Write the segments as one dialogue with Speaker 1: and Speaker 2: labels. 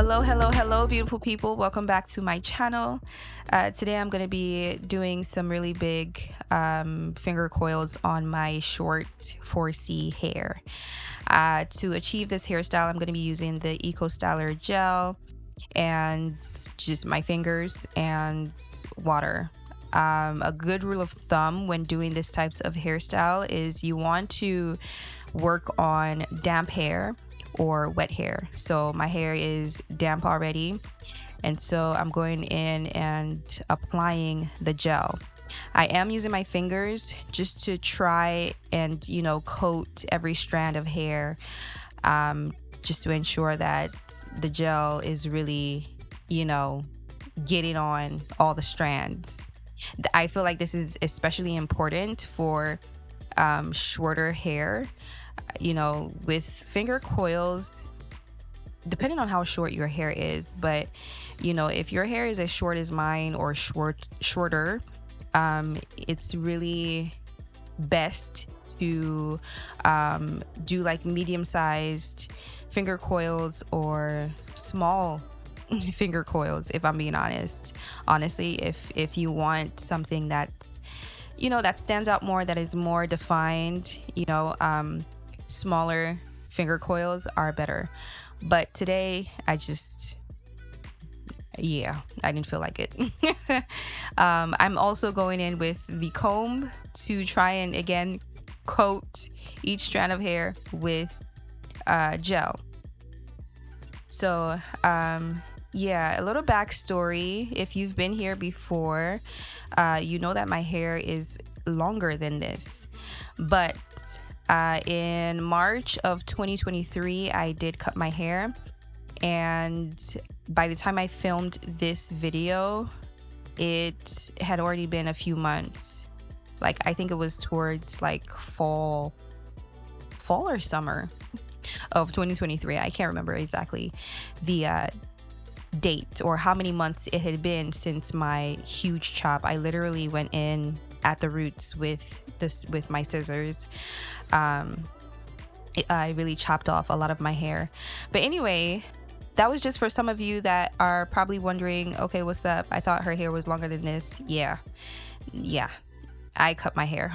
Speaker 1: Hello, beautiful people. Welcome back to my channel. Today I'm going to be doing some really big finger coils on my short 4C hair. To achieve this hairstyle, I'm going to be using the Eco Styler gel and just my fingers and water. A good rule of thumb when doing this types of hairstyle is you want to work on damp hair or wet hair. So my hair is damp already, and so I'm going in and applying the gel. I am using my fingers just to try and coat every strand of hair, just to ensure that the gel is really getting on all the strands. I feel like this is especially important for shorter hair. With finger coils, depending on how short your hair is, but if your hair is as short as mine or shorter, it's really best to do like medium-sized finger coils or small finger coils, if I'm being honest. Honestly, if you want something that's that stands out more, that is more defined, smaller finger coils are better. But today I didn't feel like it. I'm also going in with the comb to try and again coat each strand of hair with gel. So a little backstory. If you've been here before, you know that my hair is longer than this, but in March of 2023, I did cut my hair, and by the time I filmed this video, it had already been a few months. Like, I think it was towards like fall or summer of 2023. I can't remember exactly the date or how many months it had been since my huge chop. I literally went in at the roots with my scissors. I really chopped off a lot of my hair. But anyway, that was just for some of you that are probably wondering, okay, what's up? I thought her hair was longer than this. Yeah, I cut my hair.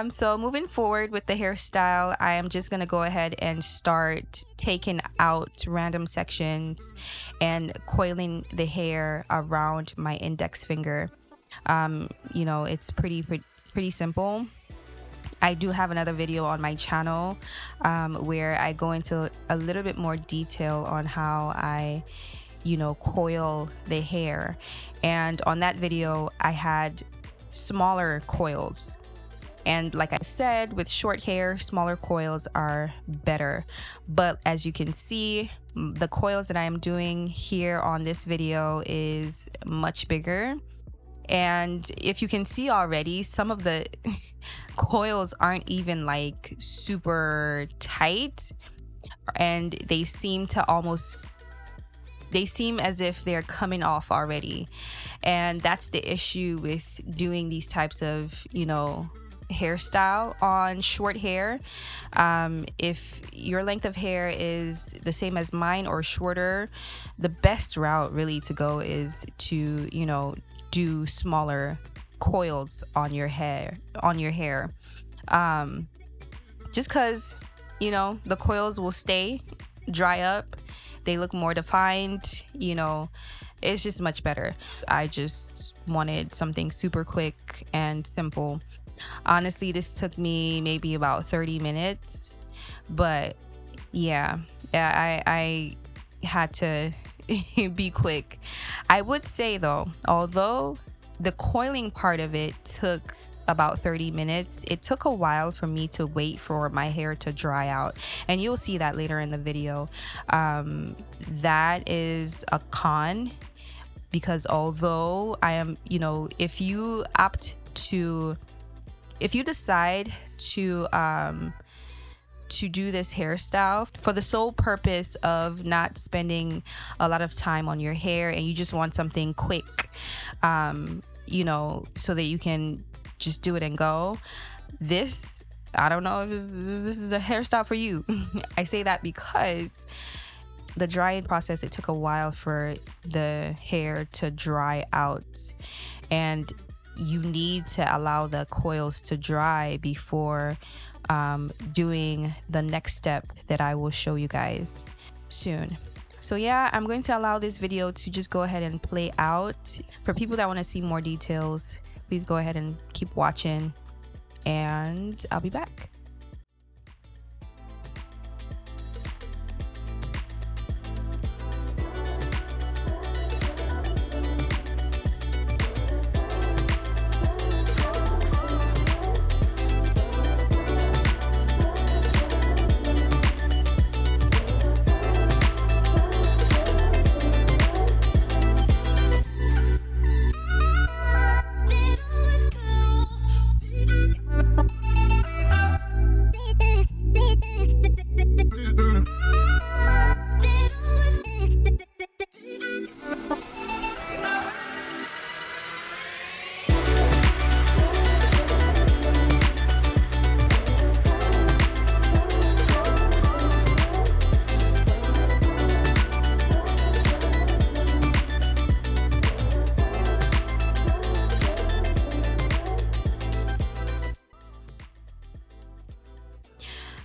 Speaker 1: So moving forward with the hairstyle, I am just going to go ahead and start taking out random sections and coiling the hair around my index finger. It's pretty simple. I do have another video on my channel where I go into a little bit more detail on how I coil the hair, and on that video I had smaller coils, and like I said, with short hair, smaller coils are better. But as you can see, the coils that I am doing here on this video is much bigger. And if you can see already, some of the coils aren't even like super tight, and they seem as if they're coming off already. And that's the issue with doing these types of hairstyle on short hair. If your length of hair is the same as mine or shorter, the best route really to go is to do smaller coils on your hair, just because the coils will stay dry up, they look more defined, it's just much better. I just wanted something super quick and simple. Honestly, this took me maybe about 30 minutes, but I had to be quick. I would say though, although the coiling part of it took about 30 minutes, it took a while for me to wait for my hair to dry out, and you'll see that later in the video. That is a con, because although I am, if you decide to do this hairstyle for the sole purpose of not spending a lot of time on your hair, and you just want something quick, so that you can just do it and go, I don't know if this is a hairstyle for you. I say that because the drying process, it took a while for the hair to dry out, and you need to allow the coils to dry before doing the next step that I will show you guys soon. So yeah, I'm going to allow this video to just go ahead and play out. For people that want to see more details, please go ahead and keep watching, and I'll be back.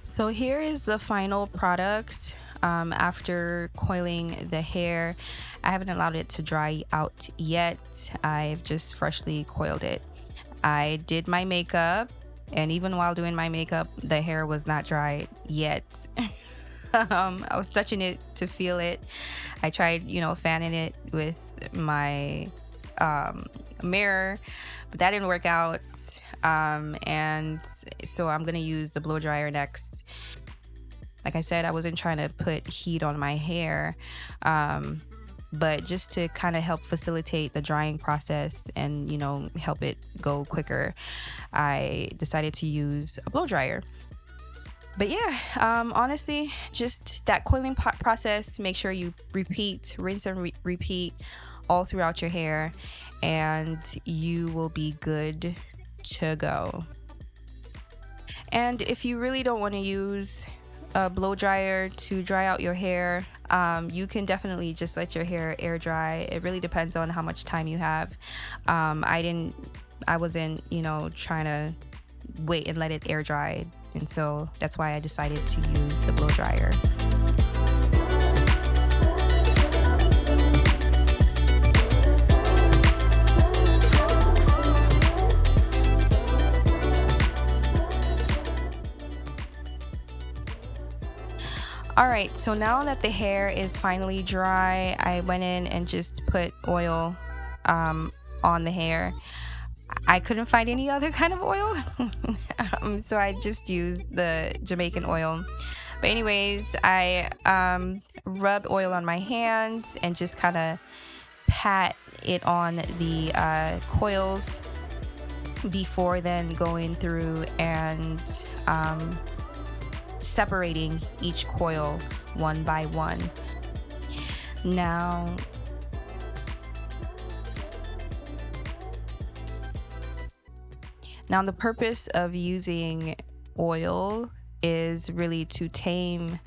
Speaker 1: So here is the final product after coiling the hair. I haven't allowed it to dry out yet. I've just freshly coiled it. I did my makeup, and even while doing my makeup, the hair was not dry yet. I was touching it to feel it. I tried, fanning it with my mirror, but that didn't work out. And so I'm gonna use the blow dryer next. Like I said, I wasn't trying to put heat on my hair, but just to kind of help facilitate the drying process and help it go quicker, I decided to use a blow dryer. But yeah, honestly, just that coiling process, make sure you rinse and repeat all throughout your hair, and you will be good to go. And if you really don't want to use a blow dryer to dry out your hair, you can definitely just let your hair air dry. It really depends on how much time you have. I wasn't trying to wait and let it air dry, and so that's why I decided to use the blow dryer. Alright, so now that the hair is finally dry, I went in and just put oil on the hair. I couldn't find any other kind of oil, so I just used the Jamaican oil. But anyways, I rubbed oil on my hands and just kind of pat it on the coils before then going through and separating each coil one by one. Now the purpose of using oil is really to tame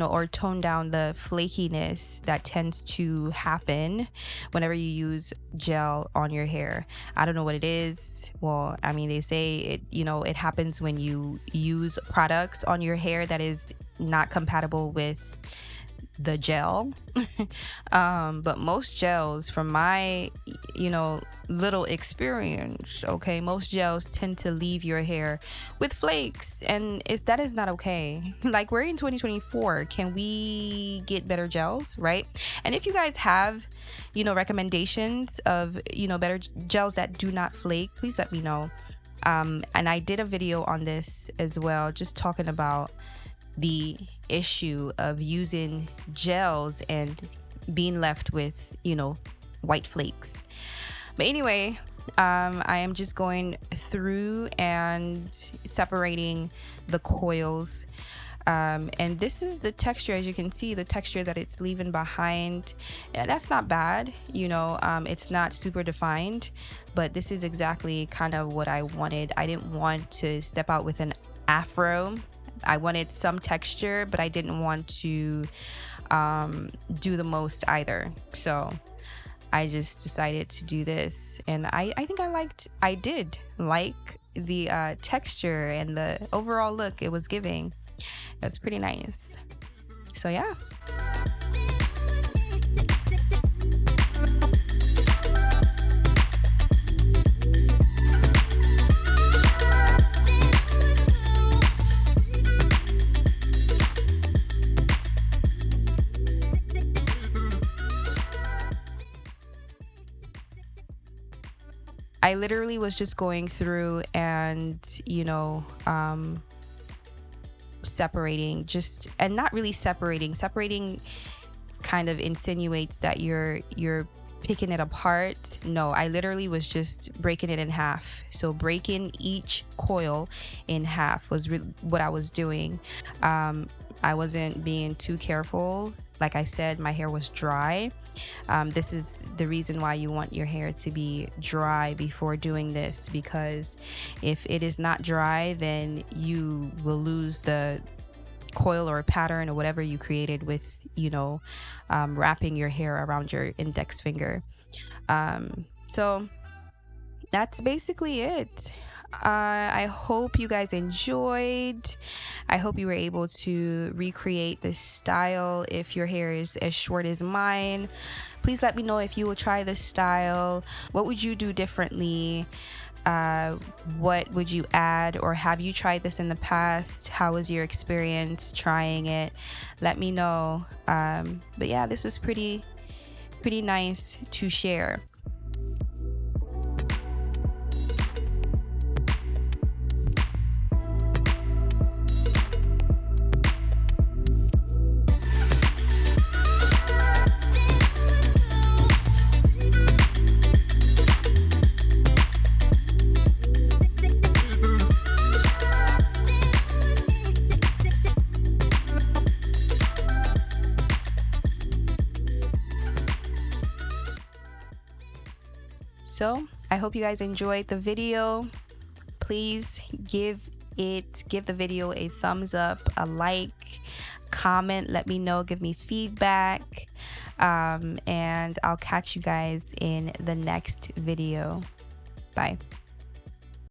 Speaker 1: or tone down the flakiness that tends to happen whenever you use gel on your hair. I don't know what it is. Well, I mean, they say it, it happens when you use products on your hair that is not compatible with the gel. But most gels, from my little experience, okay, most gels tend to leave your hair with flakes, and that is not okay. Like, we're in 2024. Can we get better gels, right? And if you guys have recommendations of better gels that do not flake, please let me know. And I did a video on this as well, just talking about the issue of using gels and being left with white flakes. But anyway, I am just going through and separating the coils, and this is the texture. As you can see, the texture that it's leaving behind, and that's not bad. It's not super defined, but this is exactly kind of what I wanted. I didn't want to step out with an afro. I wanted some texture, but I didn't want to do the most either. So I just decided to do this, and I think I did like the texture and the overall look it was giving. It was pretty nice. So yeah. I literally was just going through and, separating, just, and not really separating kind of insinuates that you're picking it apart. No, I literally was just breaking it in half. So breaking each coil in half was what I was doing. I wasn't being too careful. Like I said, my hair was dry. This is the reason why you want your hair to be dry before doing this, because if it is not dry, then you will lose the coil or pattern or whatever you created with, wrapping your hair around your index finger. So that's basically it. I hope you guys enjoyed. I hope you were able to recreate this style. If your hair is as short as mine, please let me know if you will try this style. What would you do differently? What would you add, or have you tried this in the past? How was your experience trying it? Let me know. But yeah, this was pretty nice to share. So I hope you guys enjoyed the video. Please give the video a thumbs up, a like, comment, let me know, give me feedback, and I'll catch you guys in the next video. Bye.